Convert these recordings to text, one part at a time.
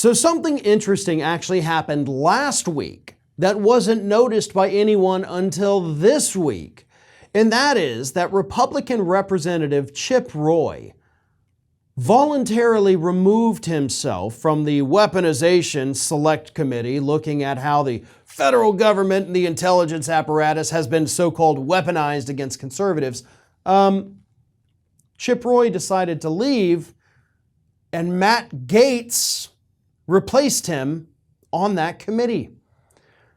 So something interesting actually happened last week that wasn't noticed by anyone until this week. And that is that Republican Representative Chip Roy voluntarily removed himself from the Weaponization Select Committee looking at how the federal government and the intelligence apparatus has been so-called weaponized against conservatives. Chip Roy decided to leave, and Matt Gaetz replaced him on that committee.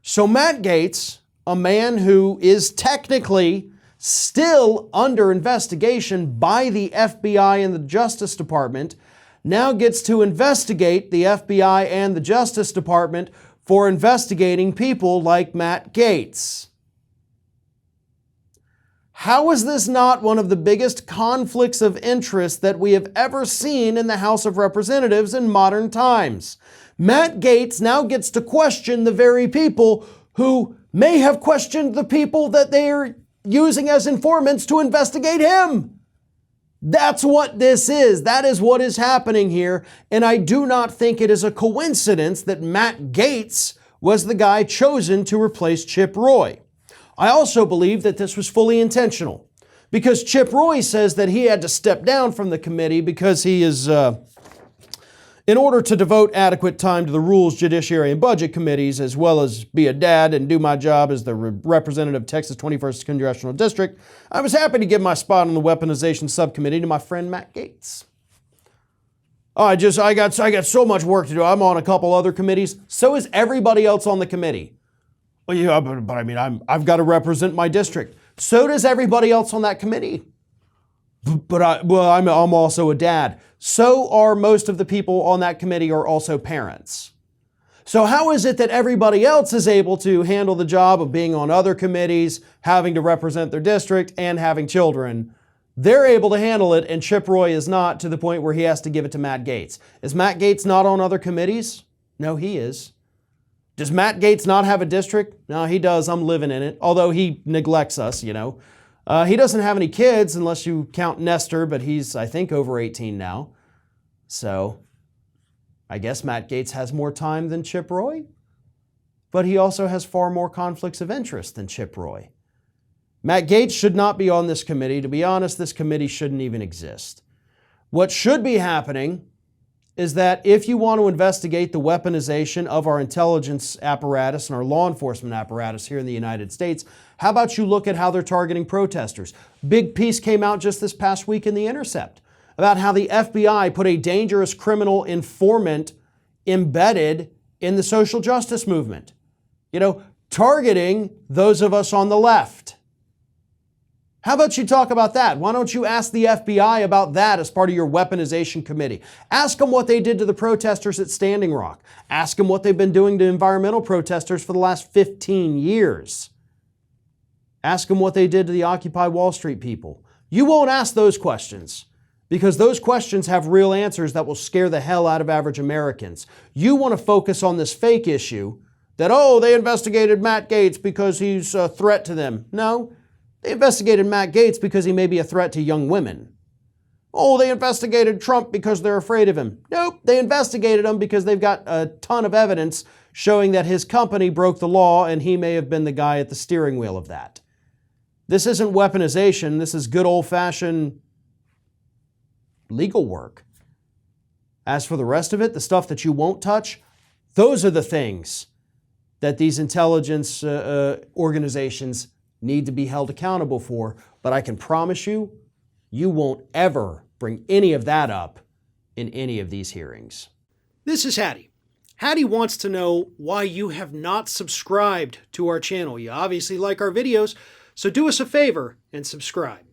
So Matt Gaetz, a man who is technically still under investigation by the FBI and the Justice Department, now gets to investigate the FBI and the Justice Department for investigating people like Matt Gaetz. How is this not one of the biggest conflicts of interest that we have ever seen in the House of Representatives in modern times? Matt Gaetz now gets to question the very people who may have questioned the people that they are using as informants to investigate him. That's what this is. That is what is happening here. And I do not think it is a coincidence that Matt Gaetz was the guy chosen to replace Chip Roy. I also believe that this was fully intentional because Chip Roy says that he had to step down from the committee because he is, in order to devote adequate time to the Rules, Judiciary, and Budget Committees, as well as be a dad and do my job as the representative of Texas 21st Congressional District, I was happy to give my spot on the Weaponization Subcommittee to my friend Matt Gaetz. I got so much work to do. I'm on a couple other committees. So is everybody else on the committee. Well, yeah, but I mean, I've got to represent my district. So does everybody else on that committee. But I'm also a dad. So are most of the people on that committee are also parents. So how is it that everybody else is able to handle the job of being on other committees, having to represent their district, and having children? They're able to handle it, and Chip Roy is not, to the point where he has to give it to Matt Gaetz. Is Matt Gaetz not on other committees? No, he is. Does Matt Gaetz not have a district? No, he does. I'm living in it, although he neglects us, you know. He doesn't have any kids unless you count Nestor, but he's, I think, over 18 now. So I guess Matt Gaetz has more time than Chip Roy, but he also has far more conflicts of interest than Chip Roy. Matt Gaetz should not be on this committee. To be honest, this committee shouldn't even exist. What should be happening is that if you want to investigate the weaponization of our intelligence apparatus and our law enforcement apparatus here in the United States, how about you look at how they're targeting protesters? Big piece came out just this past week in The Intercept about how the FBI put a dangerous criminal informant embedded in the social justice movement. You know, targeting those of us on the left. How about you talk about that? Why don't you ask the FBI about that as part of your weaponization committee? Ask them what they did to the protesters at Standing Rock. Ask them what they've been doing to environmental protesters for the last 15 years. Ask them what they did to the Occupy Wall Street people. You won't ask those questions because those questions have real answers that will scare the hell out of average Americans. You want to focus on this fake issue that, oh, they investigated Matt Gaetz because he's a threat to them. No. They investigated Matt Gaetz because he may be a threat to young women. Oh, they investigated Trump because they're afraid of him. Nope, they investigated him because they've got a ton of evidence showing that his company broke the law and he may have been the guy at the steering wheel of that. This isn't weaponization. This is good old-fashioned legal work. As for the rest of it, the stuff that you won't touch, those are the things that these intelligence organizations need to be held accountable for, but I can promise you, you won't ever bring any of that up in any of these hearings. This is Hattie. Hattie wants to know why you have not subscribed to our channel. You obviously like our videos, so do us a favor and subscribe.